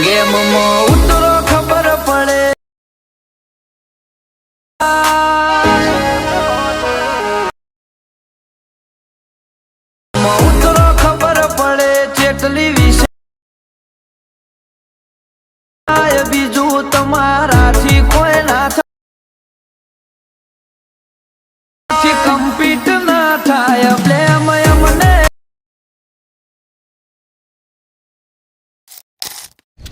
ગેમમાં ઉતરો ખબર પડે ઉતરો ખબર પડે ચેટલી વિશે બીજું તમારાથી કોઈ ના થાય કમ્પીટ ના થાય બ્લેમ મને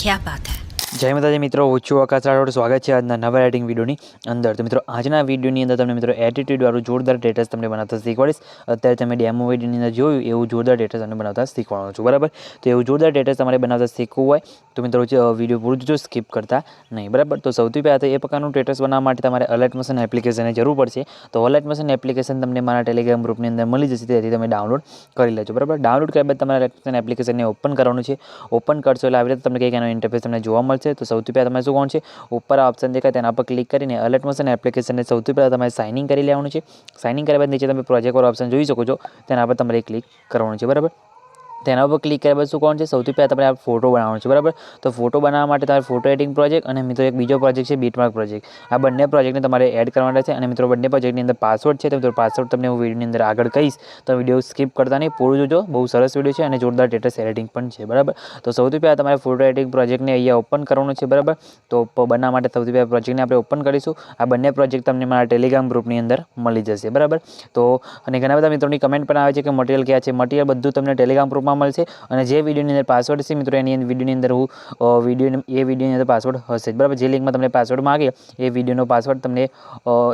क्या बात है। जय माताजी मित्रों, હું છું આકાશ રાઠોડ। સ્વાગત છે આજના નવા એડિટિંગ વિડીયોની અંદર। તો મિત્રો આજના વિડીયોની અંદર તમને મિત્રો એટીટ્યુડવાળું જોરદાર સ્ટેટસ તમને બનાવતા શીખવાડીશ। અત્યારે તમે ડેમો વિડીયોની અંદર જોયું એવું જોરદાર સ્ટેટસ તમને બનાવતા શીખવાડવાનું છું, બરાબર। તો એવું જોરદાર સ્ટેટસ તમારે બનાવતા શીખવું હોય તો મિત્રો વિડીયો પૂરું જો સ્કીપ કરતા નહીં, બરાબર। તો સૌથી પહેલાં તો એ પ્રકારનું સ્ટેટસ બનાવવા માટે તમારે અલર્ટ મોશન એપ્લિકેશનની જરૂર પડશે। તો અલર્ટ મોશન એપ્લિકેશન તમને મારા ટેલિગ્રામ ગ્રુપની અંદર મળી જશે, તેથી તમે ડાઉનલોડ કરી લેજો, બરાબર। ડાઉનલોડ કર્યા બાદ તમારે અલર્ટ મોશન એપ્લિકેશનને ઓપન કરવાનું છે। ઓપન કરશો એટલે આવી રીતે તમને કંઈક એનો ઇન્ટરફેસ તમને જોવા મળશે। તો સૌથી પહેલાં તમે શું કોણ છે ઉપર ઓપ્શન દેખાય તેના પર ક્લિક કરીને અલર્ટ મોશન એપ્લિકેશનને સૌથી પહેલાં તમારે સાઇન ઇન કરી લેવાનું છે। સાઇન ઇન કર્યા બાદ નીચે તમે પ્રોજેક્ટ પર ઓપ્શન જોઈ શકો છો, તેના પર તમારે ક્લિક કરવાનું છે, બરાબર। તેના ઉપર ક્લિક કર્યા બાદ શું કોણ છે સૌથી પહેલાં તમારે આ ફોટો બનાવવાનો છે, બરાબર। તો ફોટો બનાવવા માટે તમારે ફોટો એડિટિંગ પ્રોજેક્ટ અને મિત્રો એક બીજો પ્રોજેક્ટ છે બીટમાર્ક પ્રોજેક્ટ, આ બંને પ્રોજેક્ટને તમારે એડ કરવાના છે। અને મિત્રો બંને પ્રોજેક્ટની અંદર પાસવર્ડ છે, તો મિત્રો પાસવર્ડ તમને હું વિડીયોની અંદર આગળ કહીશ, તો વિડીયો સ્કીપ કરતા નહીં, પૂરું જોજો, બહુ સરસ વિડીયો છે અને જોરદાર સ્ટેટસ એડિટિંગ પણ છે, બરાબર। તો સૌથી પહેલાં તમારે ફોટો એડિટિંગ પ્રોજેક્ટને અહીંયા ઓપન કરવાનું છે, બરાબર। તો બનાવવા માટે સૌથી પહેલાં પ્રોજેક્ટને આપણે ઓપન કરીશું। આ બંને પ્રોજેક્ટ તમને મારા ટેલિગ્રામ ગ્રુપની અંદર મળી જશે, બરાબર। તો અને ઘણા બધા મિત્રોની કમેન્ટ પણ આવે છે કે મટીરિયલ ક્યાં છે, મટીરિયલ બધું તમને ટેલિગ્રામ ગ્રુપમાં મળશે। અને જે વિડીયોની અંદર પાસવર્ડ છે મિત્રો એની વિડીયોની અંદર હું વિડીયોની અંદર પાસવર્ડ હશે, બરાબર। જે લિંકમાં તમને પાસવર્ડ માગે એ વિડીયોનો પાસવર્ડ તમને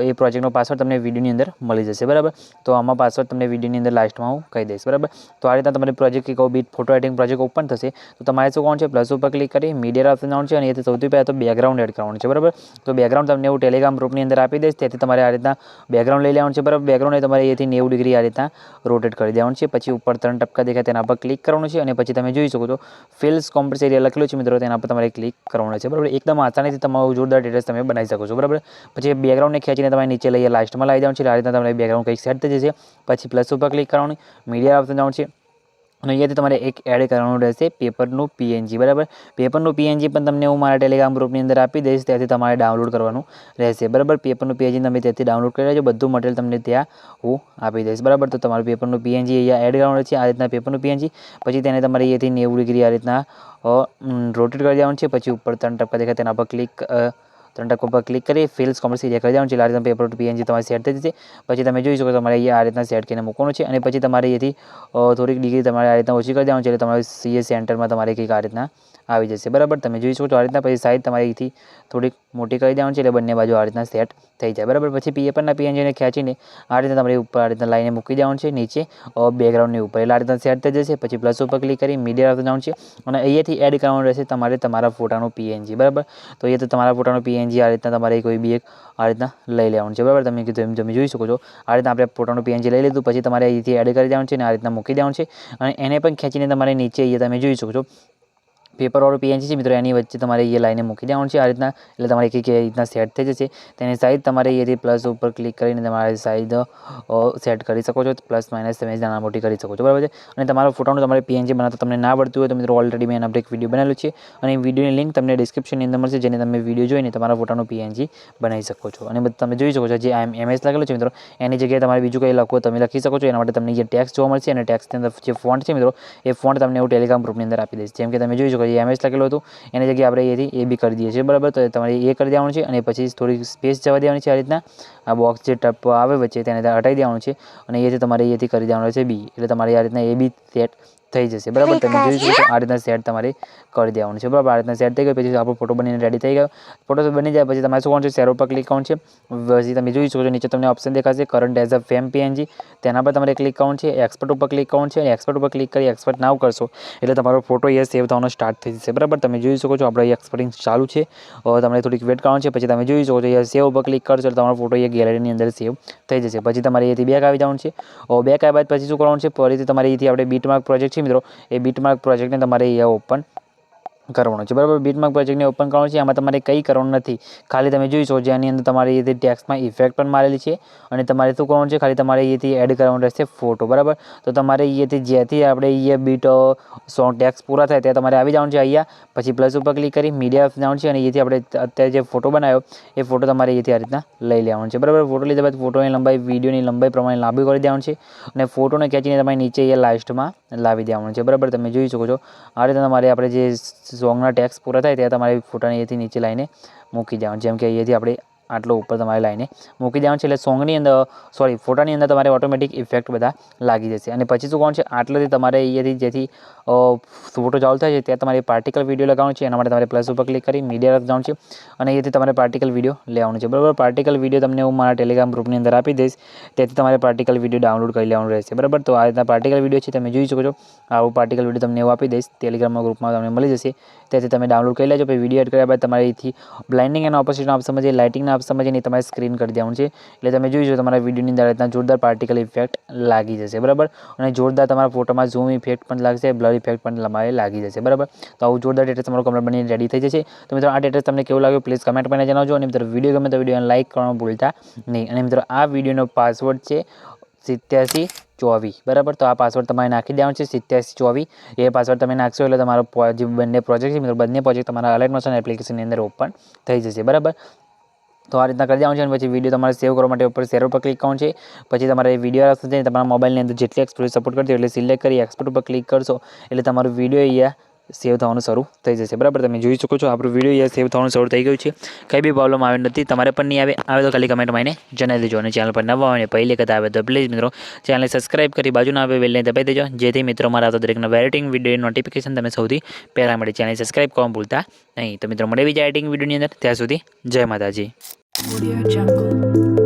એ પ્રોજેક્ટનો પાસવર્ડ તમને વિડીયોની અંદર મળી જશે, બરાબર। તો આમાં પાસવર્ડ તમને વિડીયોની અંદર લાસ્ટમાં હું કહી દઈશ, બરાબર। તો આ રીતના તમારી પ્રોજેક્ટ કે bit photo editing project open થશે। તો તમારે શું કોણ છે પ્લસ ઉપર ક્લિક કરી મીડિયા ઓપ્શન આવવાનું છે અને એ સૌથી પહેલાં તો બેકગ્રાઉન્ડ એડ કરવાનું છે, બરાબર। તો બેકગ્રાઉન્ડ તમને હું ટેલિગ્રામ ગ્રુપની અંદર આપી દઈશ, તેથી તમારે આ રીતના બેકગ્રાઉન્ડ લઈ લેવાનું છે, બરાબર। બેકગ્રાઉન્ડ તમારે એથી 90 ડિગ્રી આ રીતના રોટેટ કરી દેવાનું છે। પછી ઉપર 3 ટપકા દેખાય તેના પર ક્લિક કરવાનું છે અને પછી તમે જોઈ શકો છો ફિલ્સ કોમ્પ્રેસ એરિયા લખેલું છે મિત્રો, તેના પર તમારે ક્લિક કરવાનું છે, બરાબર। એકદમ આસાનીથી તમારું જોરદાર સ્ટેટસ તમે બનાવી શકો છો, બરાબર। પછી બેકગ્રાઉન્ડને ખેંચીને તમારે નીચે લઈએ લાસ્ટમાં લાવી દેવાનું છે, આ રીતના તમારે બેકગ્રાઉન્ડ કંઈક સેટ થઈ જશે। પછી પ્લસ ઉપર ક્લિક કરવાનું, મીડિયા ઓપ્શન જવાનું છે અને અહીંયાથી તમારે એક એડ કરવાનું રહેશે પેપરનું પીએનજી, બરાબર। પેપરનું પીએનજી પણ તમને હું મારા ટેલિગ્રામ ગ્રુપની અંદર આપી દઈશ, ત્યાંથી તમારે ડાઉનલોડ કરવાનું રહેશે, બરાબર। પેપરનું પીએનજી તમે ત્યાંથી ડાઉનલોડ કરી લેજો, બધું મટીરિયલ તમને ત્યાં હું આપી દઈશ, બરાબર। તો તમારું પેપરનું પીએનજી અહીંયા એડ કરવાનું છે, આ રીતના પેપરનું પીએનજી। પછી તેને તમારે અહીંયાથી 90 ડિગ્રી આ રીતના રોટેટ કરી દેવાનું છે। પછી ઉપર 3 ટપકા દેખાય તેના પર ક્લિક 3 ટપકા પર ક્લિક કરી ફિલ્સ કોમર્સ એરિયા કરી દેવાનું છે, આ રીતના પેપર ટુ પીએનજી તમારે સેટ થઈ જશે। પછી તમે જોઈ શકો તમારે અહીંયા આ રીતના સેટ કરીને મૂકવાનું છે અને પછી તમારે અહીંથી થોડીક ડિગ્રી તમારે આ રીતના ઓછી કરી દેવાનું છે, એટલે તમારે સીએ સેન્ટરમાં તમારે કંઈક આ રીતના આવી જશે, બરાબર। તમે જોઈ શકો છો આ રીતના પછી સાઈડ તમારે અહીંથી થોડીક મોટી કરી દેવાનું છે, એટલે બંને બાજુ આ રીતના સેટ થઈ જાય, બરાબર। પછી પેપરના પીએનજીને ખેંચીને આ રીતના તમારે ઉપર આ રીતના લાઈને મૂકી દેવાનું છે નીચે બેકગ્રાઉન્ડની ઉપર, એટલે આ રીતના સેટ થઈ જશે। પછી પ્લસ ઉપર ક્લિક કરી મીડિયા આવતું જવાનું છે અને અહીંયાથી એડ કરવાનું રહેશે તમારે તમારા ફોટાનું પીએનજી, બરાબર। તો એ તો તમારા ફોટાનું પીએનજી આ રીતના તમારે કોઈ બી એક આ રીતના લઈ લેવાનું છે, બરાબર। તમે કીધું એમ તમે જોઈ શકો છો આ રીતના આપણે ફોટાનું પીએનજી લઈ લીધું, પછી તમારે અહીંથી એડ કરી દેવાનું છે અને આ રીતના મૂકી દેવાનું છે અને એને પણ ખેંચીને તમારે નીચે અહીંયા તમે જોઈ શકો છો પેપરવાળું પીએનજી છે મિત્રો, એની વચ્ચે તમારે એ લાઈને મૂકી દેવાનું છે આ રીતના, એટલે તમારે એક રીતના સેટ થઈ જશે। તેની સાઈઝ તમારે અહીંયાથી પ્લસ ઉપર ક્લિક કરીને તમારે સાઈઝ સેટ કરી શકો છો, પ્લસ માઇનસ તમે નાના મોટી કરી શકો છો, બરાબર છે। અને તમારો ફોટાનું તમારે પીએનજી બનાવતા તમને ના પડતું હોય તો મિત્રો ઓલરેડી મેં એના પર એક વિડીયો બનાવેલું છે અને એ વિડીયોની લિંક તમને ડિસ્ક્રિપ્શનની અંદર મળશે, જેને તમે વિડીયો જોઈને તમારા ફોટાનું પીએનજી બનાવી શકો છો। અને તમે જોઈ શકો છો જે એમએસ લખેલું છે મિત્રો, એની જગ્યાએ તમારે બીજું કંઈ લખો તમે લખી શકો છો, એના માટે તમને જે ટેક્સ્ટ જોવા મળશે અને ટેક્સ્ટની અંદર જે ફોન્ટ છે મિત્રો એ ફોન્ટ તમને હું ટેલિગ્રામ ગ્રુપની અંદર આપી દઈશ। જેમ કે તમે જોઈ શકો એમએસ લખેલું હતું એની જગ્યાએ આપણે અહીંયાથી એ બી કરી દઈએ છીએ, બરાબર। તો તમારે એ કરી દેવાનું છે અને પછી થોડીક સ્પેસ જવા દેવાની છે, આ રીતના આ બોક્સ જે ટપ આવે વચ્ચે તેને હટાવી દેવાનું છે અને અહીંયાથી તમારે અહીંયાથી કરી દેવાનું છે બી, એટલે તમારે આ રીતના એ બી સેટ થઈ જશે, બરાબર। તમે જોઈ શકો છો આ રીતના સેટ તમારે કરી દેવાનું છે, બરાબર। આ રીતના સેટ થઈ ગયો પછી આપણો ફોટો બનીને રેડી થઈ ગયો। ફોટો બની જાય પછી તમારે શું કરવાનું છે શેર ઉપર ક્લિક કરવાનું છે, પછી તમે જોઈ શકો છો નીચે તમને ઓપ્શન દેખાશે current as a frame PNG, તેના પર તમારે ક્લિક કરવાનું છે, એક્સપોર્ટ ઉપર ક્લિક કરવાનું છે અને એક્સપોર્ટ ઉપર ક્લિક કરી એક્સપોર્ટ નાવ કરશો એટલે તમારો ફોટો એ સેવ થવાનો સ્ટાર્ટ થઈ જશે, બરાબર। તમે જોઈ શકો છો આપણે એક્સપોર્ટિંગ ચાલુ છે, તમારે થોડીક વેટ કરવાનું છે। પછી તમે જોઈ શકો છો સેવ ઉપર ક્લિક કરશો એટલે તમારો ફોટો એ ગેલેરીની અંદર સેવ થઈ જશે। પછી તમારે અહીંથી બેક આવી જવાનું છે, બેક આવ્યા બાદ પછી શું કરવાનું છે ફરીથી તમારે અહીંથી આપણે બીટમાર્ક પ્રોજેક્ટ છે મિત્રો, એ બીટમાર્ક પ્રોજેક્ટને તમારે અહીંયા ઓપન કરવાનું છે બરાબર. બીટમાર્ક પ્રોજેક્ટને ઓપન કરવાનું છે. આમાં તમારે કંઈ કરવાનું નથી, ખાલી તમે જોઈ શકો જેની અંદર તમારે અહીંથી ટેક્સમાં ઇફેક્ટ પણ મારેલી છે અને તમારે શું કરવાનું છે, ખાલી તમારે અહીંથી એડ કરવાનું રહેશે ફોટો બરાબર. તો તમારે અહીંયાથી જ્યાંથી આપણે અહીંયા બીટ સોંગ ટેક્સ પૂરા થાય ત્યાં તમારે આવી જવાનું છે. અહીંયા પછી પ્લસ ઉપર ક્લિક કરી મીડિયા જવાનું છે અને અહીંયાથી આપણે અત્યારે જે ફોટો બનાવ્યો એ ફોટો તમારે અહીંયાથી આ રીતના લઈ લેવાનો છે બરાબર. ફોટો લીધા બાદ ફોટોની લંબાઈ વિડીયોની લંબાઈ પ્રમાણે લાંબી કરી દેવાનું છે અને ફોટોને ખેંચીને તમારે નીચે અહીંયા લાસ્ટમાં લાવી દેવાનું છે બરાબર. તમે જોઈ શકો છો આ રીતે તમારે આપણે જે સોંગના ટેક્સ પૂરા થાય ત્યાં તમારે ફોટાને અહીંયાથી નીચે લાઈને મૂકી દેવાનું. જેમ કે અહીંયાથી આપણે આટલો ઉપર તમારે લાઈને મૂકી દેવાનું છે એટલે સોંગની અંદર ફોટાની અંદર તમારે ઓટોમેટિક ઇફેક્ટ બધા લાગી જશે. અને પછી શું કરવાનું છે, આટલેથી તમારે અહીંયાથી જેથી ફોટો ચાલુ થાય છે ત્યાં તમારે પાર્ટિકલ વિડીયો લગાવવાનું છે. એના માટે તમારે પ્લસ ઉપર ક્લિક કરી મીડિયા જવાનું છે અને અહીંયાથી તમારે પાર્ટિકલ વિડીયો લેવાનું છે બરાબર. પાર્ટિકલ વિડીયો તમને હું મારા ટેલિગ્રામ ગ્રુપની અંદર આપી દઈશ, તેથી તમારે પાર્ટિકલ વિડીયો ડાઉનલોડ કરી લેવાનું રહેશે બરાબર. તો આ રીતના પાર્ટિકલ વિડીયો છે તમે જોઈ શકો છો. આવું પાર્ટિકલ વિડીયો તમને હું આપી દઈશ, ટેલિગ્રામના ગ્રુપમાં તમને મળી જશે, તેથી તમે ડાઉનલોડ કરી લેજો. પછી વિડીયો એડ કર્યા બાદ તમારે અહીંથી બ્લાઇન્ડિંગ અને ઓપોઝિટનો ઓપ્શન છે, લાઇટિંગના ઓપ્શન છે, તમારે સ્ક્રીન કરી દેવાનું છે. એટલે તમે જોઈ શકો તમારા વિડીયોની અંદર રીતના જોરદાર પાર્ટિકલ ઇફેક્ટ લાગી જશે બરાબર. અને જોરદાર તમારા ફોટોમાં ઝૂમ ઇફેક્ટ પણ લાગશે, બ્લર ઇફેક્ટ પણ તમારે લાગી જશે બરાબર. તો આવું જોરદાર ટેટસ તમારું કમ્પ્લીટ બની રેડી થઈ જશે. તો મિત્રો આ ટેટસ તમને કેવું લાગ્યું પ્લીઝ કમેન્ટ કરીને જણાવજો. અને મિત્રો વિડીયો ગમે તો વિડીયોને લાઇક કરવાનું ભૂલતા નહીં. અને મિત્રો આ વિડીયોનો પાસવર્ડ છે 8724 બરાબર. તો આ પાસવર્ડ તમારે નાખી દેવાનો છે 8724. એ પાસવર્ડ તમે નાખશો એટલે તમારો જે બંને પ્રોજેક્ટ છે મિત્રો બંને પ્રોજેક્ટ તમારા અલાઇટ મોશન એપ્લિકેશનની અંદર ઓપન થઈ જશે બરાબર. તો આ રીતના કરી દેવાનું છે. અને પછી વિડીયો તમારે સેવ કરવા માટે ઉપર શેર ઉપર ક્લિક કરવાનું છે. પછી તમારે વિડીયો આવશે છે તમારા મોબાઈલની અંદર જેટલી એક્સપોર્ટ સપોર્ટ કરતી એટલે સિલેક્ટ કરી એક્સપોર્ટ ઉપર ક્લિક કરશો એટલે તમારો વિડીયો અહીંયા સેવ થવાનું શરૂ થઈ જશે બરાબર. તમે જોઈ શકો છો આપણું વિડીયો અહીંયા સેવ થવાનું શરૂ થઈ ગયું છે. કંઈ બી પ્રોબ્લેમ આવે નથી, તમારે પણ નહીં આવે તો ખાલી કમેન્ટમાં એને જણાવી દેજો. અને ચેનલ પર નવા હોય ને પહેલી વખત આવે તો પ્લીઝ મિત્રો ચેનલને સબસ્ક્રાઇબ કરી બાજુના આવે બેલને દબાવી દેજો, જેથી મિત્રો મારા આવતા દરેક નવા એડિટિંગ વિડીયો નોટિફિકેશન તમે સૌથી પહેલાં મળે. ચેનલ સબસ્ક્રાઇબ કરવાનું ભૂલતા નહીં. તો મિત્રો મળે બીજા એડિટિંગ વિડીયોની અંદર, ત્યાં સુધી જય માતાજી. Audio Jungle.